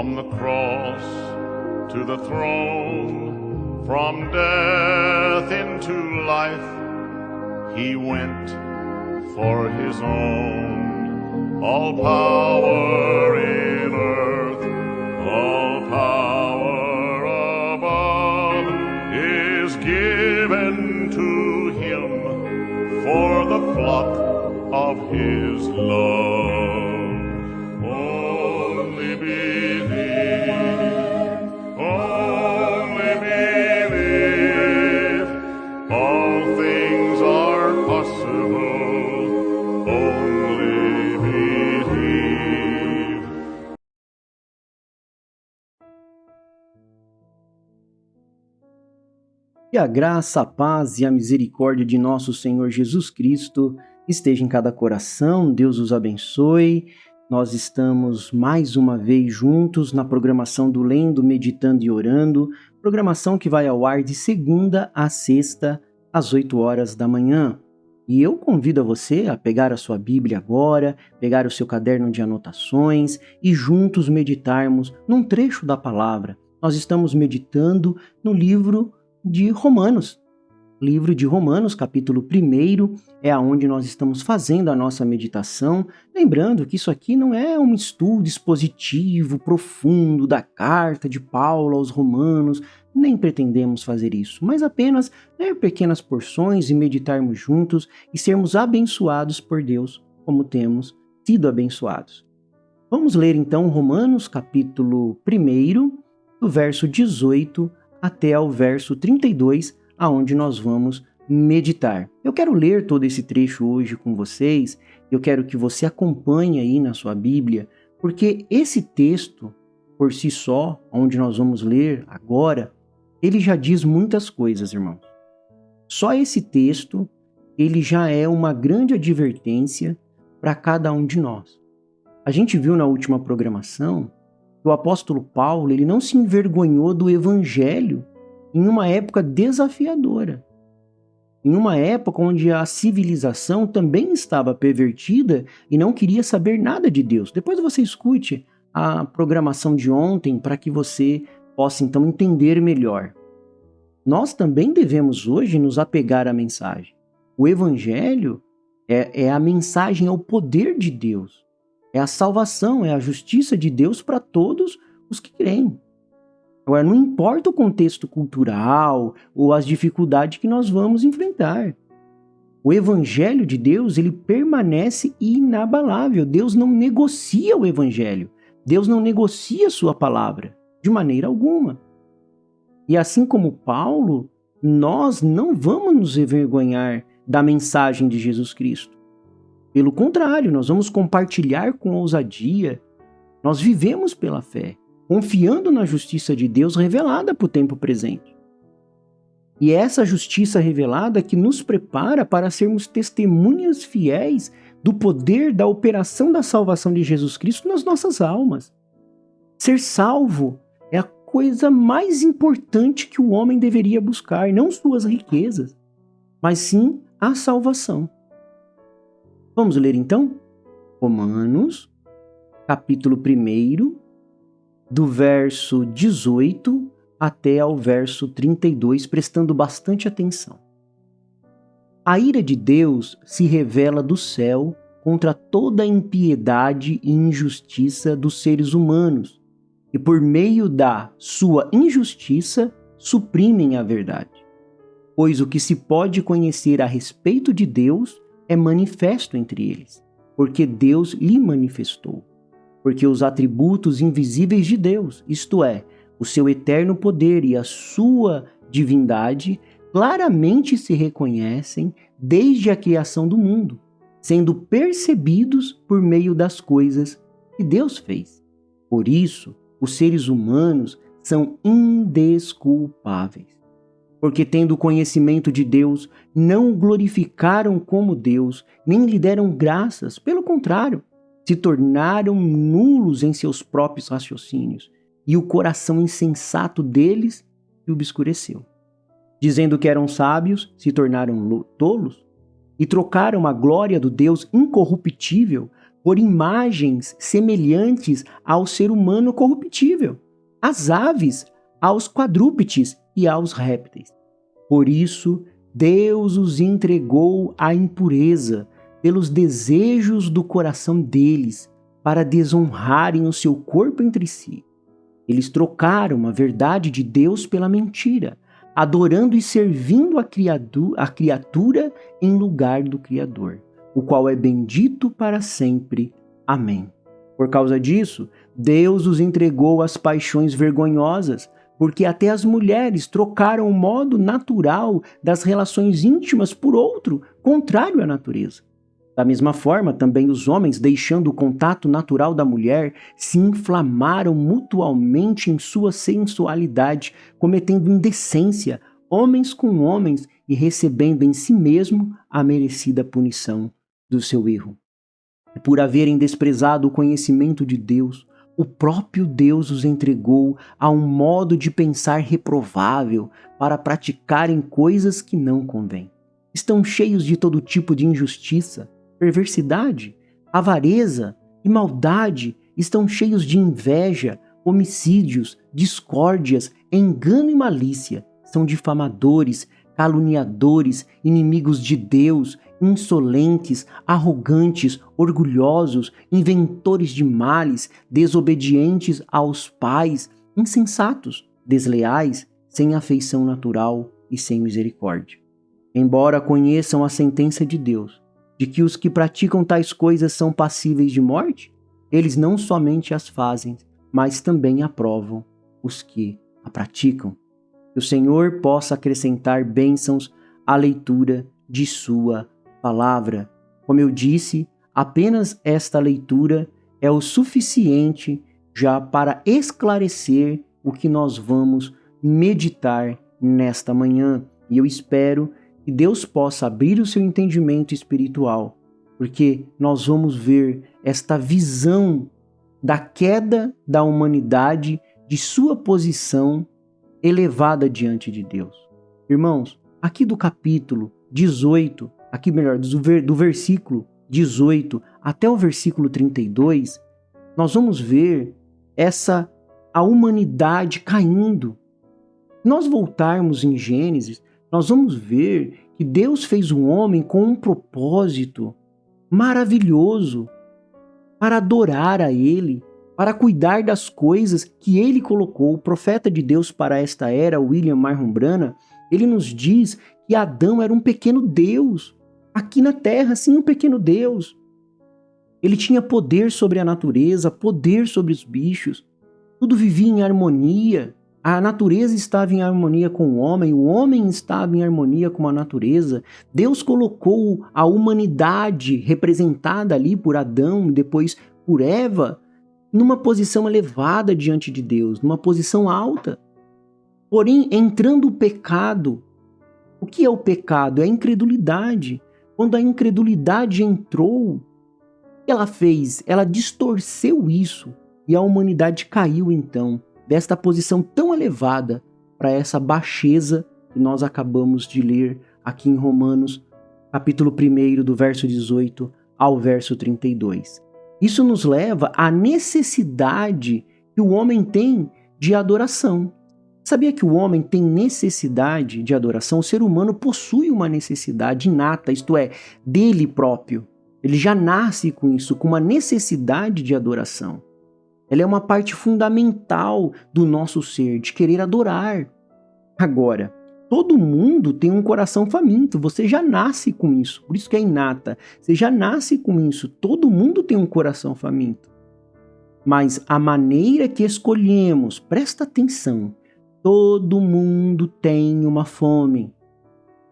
From the cross to the throne, from death into life, he went for his own. All power in earth, all power above is given to him for the flock of his love. Only believe, all things are possible. Only believe. Que a graça, a paz e a misericórdia de nosso Senhor Jesus Cristo esteja em cada coração. Deus os abençoe. Nós estamos mais uma vez juntos na programação do Lendo, Meditando e Orando, programação que vai ao ar de segunda a sexta, às 8 horas da manhã. E eu convido a você a pegar a sua Bíblia agora, pegar o seu caderno de anotações e juntos meditarmos num trecho da palavra. Nós estamos meditando no livro de Romanos. Livro de Romanos, capítulo 1, é aonde nós estamos fazendo a nossa meditação. Lembrando que isso aqui não é um estudo expositivo, profundo da carta de Paulo aos Romanos, nem pretendemos fazer isso, mas apenas ler pequenas porções e meditarmos juntos e sermos abençoados por Deus, como temos sido abençoados. Vamos ler então Romanos, capítulo 1, do verso 18 até ao verso 32, aonde nós vamos meditar. Eu quero ler todo esse trecho hoje com vocês, eu quero que você acompanhe aí na sua Bíblia, porque esse texto, por si só, onde nós vamos ler agora, ele já diz muitas coisas, irmãos. Só esse texto, ele já é uma grande advertência para cada um de nós. A gente viu na última programação que o apóstolo Paulo, ele não se envergonhou do evangelho em uma época desafiadora, em uma época onde a civilização também estava pervertida e não queria saber nada de Deus. Depois você escute a programação de ontem para que você possa então entender melhor. Nós também devemos hoje nos apegar à mensagem. O evangelho é a mensagem, é o poder de Deus, é a salvação, é a justiça de Deus para todos os que creem. Agora, não importa o contexto cultural ou as dificuldades que nós vamos enfrentar. O evangelho de Deus, ele permanece inabalável. Deus não negocia o evangelho. Deus não negocia a sua palavra, de maneira alguma. E assim como Paulo, nós não vamos nos envergonhar da mensagem de Jesus Cristo. Pelo contrário, nós vamos compartilhar com ousadia. Nós vivemos pela fé, confiando na justiça de Deus revelada para o tempo presente. E é essa justiça revelada que nos prepara para sermos testemunhas fiéis do poder da operação da salvação de Jesus Cristo nas nossas almas. Ser salvo é a coisa mais importante que o homem deveria buscar, não suas riquezas, mas sim a salvação. Vamos ler então? Romanos, capítulo 1, do verso 18 até ao verso 32, prestando bastante atenção. A ira de Deus se revela do céu contra toda a impiedade e injustiça dos seres humanos, e por meio da sua injustiça suprimem a verdade. Pois o que se pode conhecer a respeito de Deus é manifesto entre eles, porque Deus lhe manifestou. Porque os atributos invisíveis de Deus, isto é, o seu eterno poder e a sua divindade, claramente se reconhecem desde a criação do mundo, sendo percebidos por meio das coisas que Deus fez. Por isso, os seres humanos são indesculpáveis, porque tendo conhecimento de Deus, não o glorificaram como Deus, nem lhe deram graças, pelo contrário, se tornaram nulos em seus próprios raciocínios, e o coração insensato deles se obscureceu. Dizendo que eram sábios, se tornaram tolos, e trocaram a glória do Deus incorruptível por imagens semelhantes ao ser humano corruptível, às aves, aos quadrúpedes e aos répteis. Por isso, Deus os entregou à impureza pelos desejos do coração deles, para desonrarem o seu corpo entre si. Eles trocaram a verdade de Deus pela mentira, adorando e servindo a criatura em lugar do Criador, o qual é bendito para sempre. Amém. Por causa disso, Deus os entregou às paixões vergonhosas, porque até as mulheres trocaram o modo natural das relações íntimas por outro, contrário à natureza. Da mesma forma, também os homens, deixando o contato natural da mulher, se inflamaram mutualmente em sua sensualidade, cometendo indecência, homens com homens, e recebendo em si mesmo a merecida punição do seu erro. E por haverem desprezado o conhecimento de Deus, o próprio Deus os entregou a um modo de pensar reprovável para praticarem coisas que não convêm. Estão cheios de todo tipo de injustiça, perversidade, avareza e maldade, estão cheios de inveja, homicídios, discórdias, engano e malícia. São difamadores, caluniadores, inimigos de Deus, insolentes, arrogantes, orgulhosos, inventores de males, desobedientes aos pais, insensatos, desleais, sem afeição natural e sem misericórdia. Embora conheçam a sentença de Deus, de que os que praticam tais coisas são passíveis de morte, eles não somente as fazem, mas também aprovam os que a praticam. Que o Senhor possa acrescentar bênçãos à leitura de sua palavra. Como eu disse, apenas esta leitura é o suficiente já para esclarecer o que nós vamos meditar nesta manhã. E eu espero que Deus possa abrir o seu entendimento espiritual, porque nós vamos ver esta visão da queda da humanidade, de sua posição elevada diante de Deus. Irmãos, aqui do capítulo 18, do versículo 18 até o versículo 32, nós vamos ver a humanidade caindo. Se nós voltarmos em Gênesis, nós vamos ver que Deus fez o homem com um propósito maravilhoso para adorar a Ele, para cuidar das coisas que Ele colocou. O profeta de Deus para esta era, William Marham Branham, ele nos diz que Adão era um pequeno Deus, aqui na terra, sim, um pequeno Deus. Ele tinha poder sobre a natureza, poder sobre os bichos, tudo vivia em harmonia. A natureza estava em harmonia com o homem estava em harmonia com a natureza. Deus colocou a humanidade representada ali por Adão e depois por Eva numa posição elevada diante de Deus, numa posição alta. Porém, entrando o pecado, o que é o pecado? É a incredulidade. Quando a incredulidade entrou, o que ela fez? Ela distorceu isso e a humanidade caiu então desta posição tão elevada para essa baixeza que nós acabamos de ler aqui em Romanos, capítulo 1, do verso 18 ao verso 32. Isso nos leva à necessidade que o homem tem de adoração. Sabia que o homem tem necessidade de adoração? O ser humano possui uma necessidade inata, isto é, dele próprio. Ele já nasce com isso, com uma necessidade de adoração. Ela é uma parte fundamental do nosso ser, de querer adorar. Agora, todo mundo tem um coração faminto, você já nasce com isso, por isso que é inata. Você já nasce com isso, todo mundo tem um coração faminto. Mas a maneira que escolhemos, presta atenção, todo mundo tem uma fome.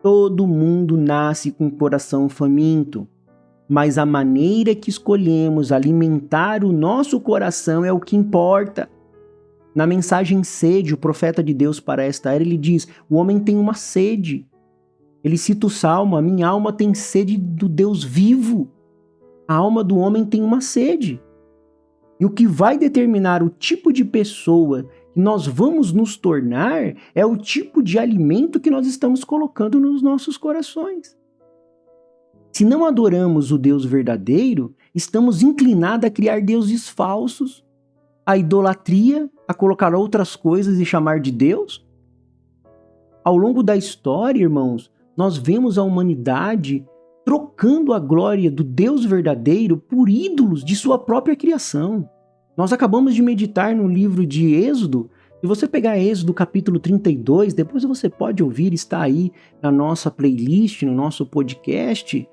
Todo mundo nasce com um coração faminto. Mas a maneira que escolhemos alimentar o nosso coração é o que importa. Na mensagem sede, o profeta de Deus para esta era, ele diz, o homem tem uma sede. Ele cita o Salmo, a minha alma tem sede do Deus vivo. A alma do homem tem uma sede. E o que vai determinar o tipo de pessoa que nós vamos nos tornar é o tipo de alimento que nós estamos colocando nos nossos corações. Se não adoramos o Deus verdadeiro, estamos inclinados a criar deuses falsos, a idolatria, a colocar outras coisas e chamar de Deus. Ao longo da história, irmãos, nós vemos a humanidade trocando a glória do Deus verdadeiro por ídolos de sua própria criação. Nós acabamos de meditar no livro de Êxodo. Se você pegar Êxodo capítulo 32, depois você pode ouvir, está aí na nossa playlist, no nosso podcast.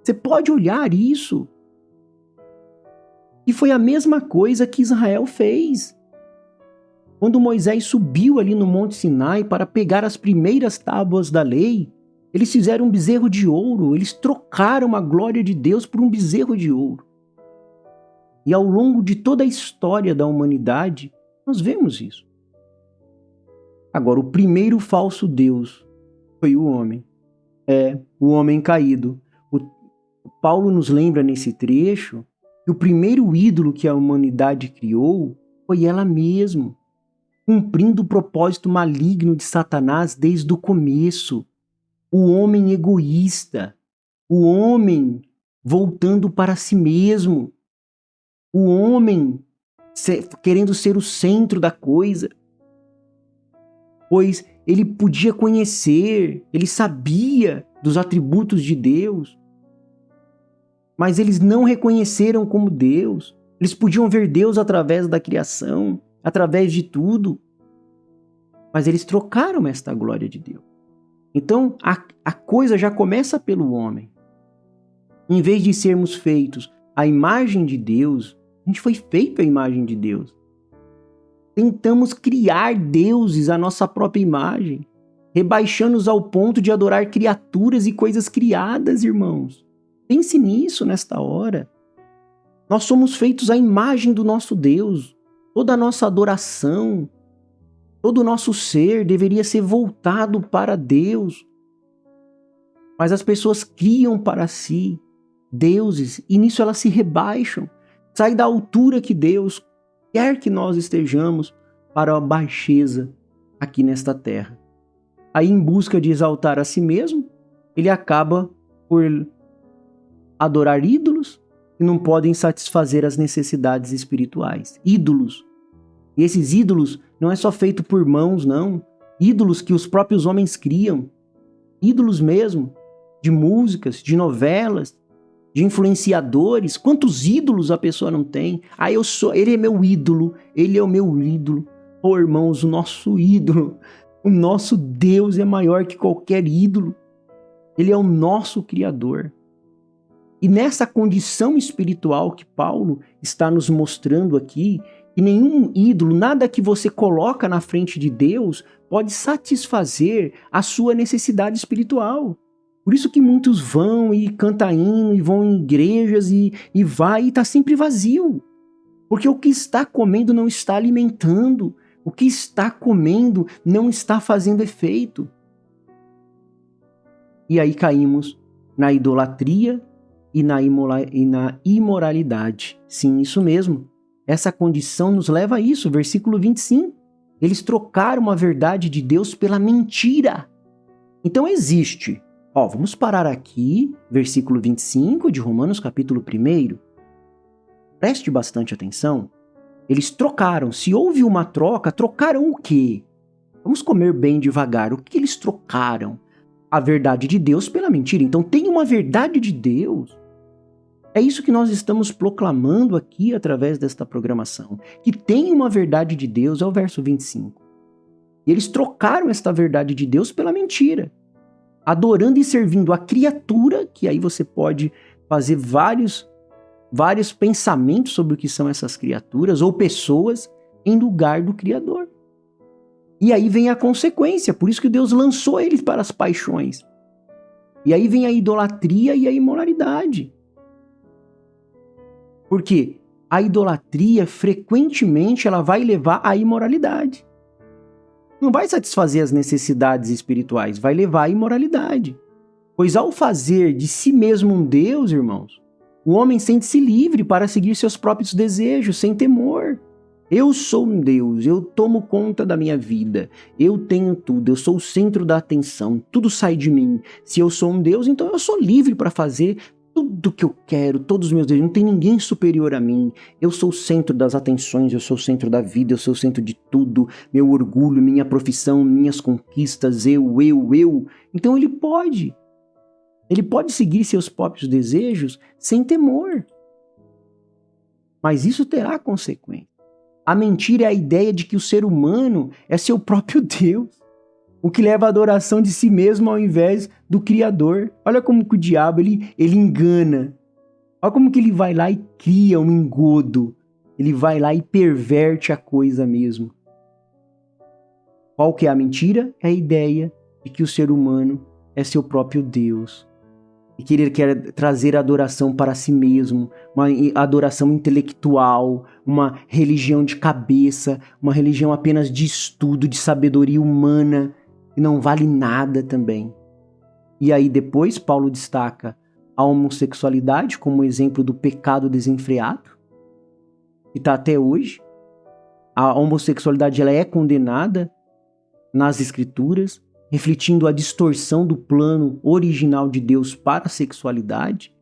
Você pode olhar isso. E foi a mesma coisa que Israel fez. Quando Moisés subiu ali no Monte Sinai para pegar as primeiras tábuas da lei, eles fizeram um bezerro de ouro, eles trocaram a glória de Deus por um bezerro de ouro. E ao longo de toda a história da humanidade, nós vemos isso. Agora, o primeiro falso Deus foi o homem. O homem caído. O Paulo nos lembra nesse trecho que o primeiro ídolo que a humanidade criou foi ela mesma, cumprindo o propósito maligno de Satanás desde o começo. O homem egoísta, o homem voltando para si mesmo, o homem querendo ser o centro da coisa, pois ele podia conhecer, ele sabia dos atributos de Deus, mas eles não reconheceram como Deus. Eles podiam ver Deus através da criação, através de tudo, mas eles trocaram esta glória de Deus. Então, a coisa já começa pelo homem. Em vez de sermos feitos à imagem de Deus, a gente foi feito à imagem de Deus. Tentamos criar deuses à nossa própria imagem, rebaixando-nos ao ponto de adorar criaturas e coisas criadas, irmãos. Pense nisso nesta hora. Nós somos feitos à imagem do nosso Deus. Toda a nossa adoração, todo o nosso ser deveria ser voltado para Deus. Mas as pessoas criam para si deuses e nisso elas se rebaixam. Sai da altura que Deus quer que nós estejamos para a baixeza aqui nesta terra. Aí, em busca de exaltar a si mesmo, ele acaba por adorar ídolos que não podem satisfazer as necessidades espirituais. Ídolos. E esses ídolos não é só feito por mãos, não. Ídolos que os próprios homens criam. Ídolos mesmo, de músicas, de novelas, de influenciadores. Quantos ídolos a pessoa não tem? Ele é meu ídolo, ele é o meu ídolo. Oh, irmãos, o nosso ídolo, o nosso Deus é maior que qualquer ídolo. Ele é o nosso Criador. E nessa condição espiritual que Paulo está nos mostrando aqui, que nenhum ídolo, nada que você coloca na frente de Deus pode satisfazer a sua necessidade espiritual. Por isso que muitos vão e cantam hino e vão em igrejas e vai e está sempre vazio. Porque o que está comendo não está alimentando. O que está comendo não está fazendo efeito. E aí caímos na idolatria e na imoralidade. Sim, isso mesmo. Essa condição nos leva a isso. Versículo 25. Eles trocaram a verdade de Deus pela mentira. Então existe. Vamos parar aqui, versículo 25 de Romanos capítulo 1. Preste bastante atenção. Eles trocaram. Se houve uma troca, trocaram o quê? Vamos comer bem devagar. O que eles trocaram? A verdade de Deus pela mentira. Então tem uma verdade de Deus. É isso que nós estamos proclamando aqui através desta programação. Que tem uma verdade de Deus, é o verso 25. E eles trocaram esta verdade de Deus pela mentira. Adorando e servindo a criatura, que aí você pode fazer vários pensamentos sobre o que são essas criaturas ou pessoas em lugar do Criador. E aí vem a consequência, por isso que Deus lançou eles para as paixões. E aí vem a idolatria e a imoralidade. Porque a idolatria, frequentemente, ela vai levar à imoralidade. Não vai satisfazer as necessidades espirituais, vai levar à imoralidade. Pois ao fazer de si mesmo um Deus, irmãos, o homem sente-se livre para seguir seus próprios desejos, sem temor. Eu sou um Deus, eu tomo conta da minha vida, eu tenho tudo, eu sou o centro da atenção, tudo sai de mim. Se eu sou um Deus, então eu sou livre para fazer tudo que eu quero, todos os meus desejos, não tem ninguém superior a mim. Eu sou o centro das atenções, eu sou o centro da vida, eu sou o centro de tudo. Meu orgulho, minha profissão, minhas conquistas, eu. Então ele pode seguir seus próprios desejos sem temor. Mas isso terá consequência. A mentira é a ideia de que o ser humano é seu próprio Deus, o que leva à adoração de si mesmo ao invés do Criador. Olha como que o diabo ele engana. Olha como que ele vai lá e cria um engodo. Ele vai lá e perverte a coisa mesmo. Qual que é a mentira? É a ideia de que o ser humano é seu próprio Deus. E que ele quer trazer adoração para si mesmo, uma adoração intelectual, uma religião de cabeça, uma religião apenas de estudo, de sabedoria humana, que não vale nada também. E aí depois Paulo destaca a homossexualidade como exemplo do pecado desenfreado, que está até hoje. A homossexualidade ela é condenada nas Escrituras, refletindo a distorção do plano original de Deus para a sexualidade.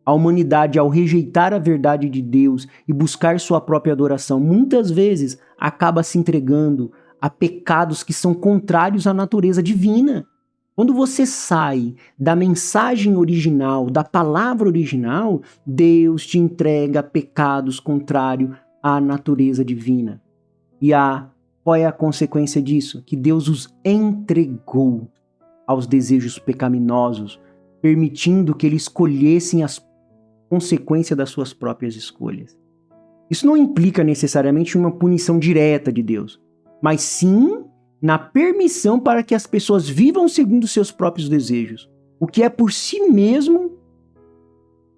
A humanidade, ao rejeitar a verdade de Deus e buscar sua própria adoração, muitas vezes acaba se entregando a pecados que são contrários à natureza divina. Quando você sai da mensagem original, da palavra original, Deus te entrega pecados contrários à natureza divina. E qual é a consequência disso? Que Deus os entregou aos desejos pecaminosos, permitindo que eles escolhessem as consequências das suas próprias escolhas. Isso não implica necessariamente uma punição direta de Deus, mas sim na permissão para que as pessoas vivam segundo seus próprios desejos, o que é por si mesmo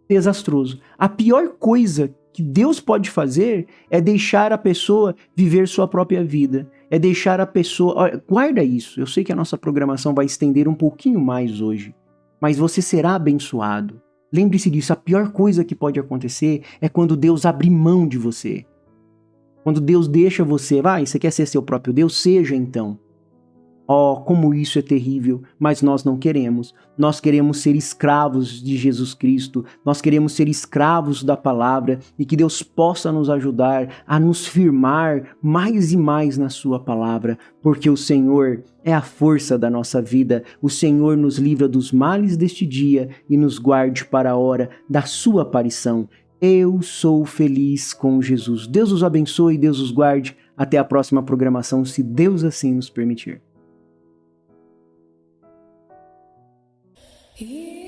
desastroso. A pior coisa que Deus pode fazer é deixar a pessoa viver sua própria vida. É deixar a pessoa... Guarda isso. Eu sei que a nossa programação vai estender um pouquinho mais hoje. Mas você será abençoado. Lembre-se disso. A pior coisa que pode acontecer é quando Deus abre mão de você. Quando Deus deixa você... Você quer ser seu próprio Deus? Seja então. Como isso é terrível, mas nós não queremos. Nós queremos ser escravos de Jesus Cristo, nós queremos ser escravos da palavra e que Deus possa nos ajudar a nos firmar mais e mais na sua palavra, porque o Senhor é a força da nossa vida, o Senhor nos livra dos males deste dia e nos guarde para a hora da sua aparição. Eu sou feliz com Jesus. Deus os abençoe, Deus os guarde. Até a próxima programação, se Deus assim nos permitir. Here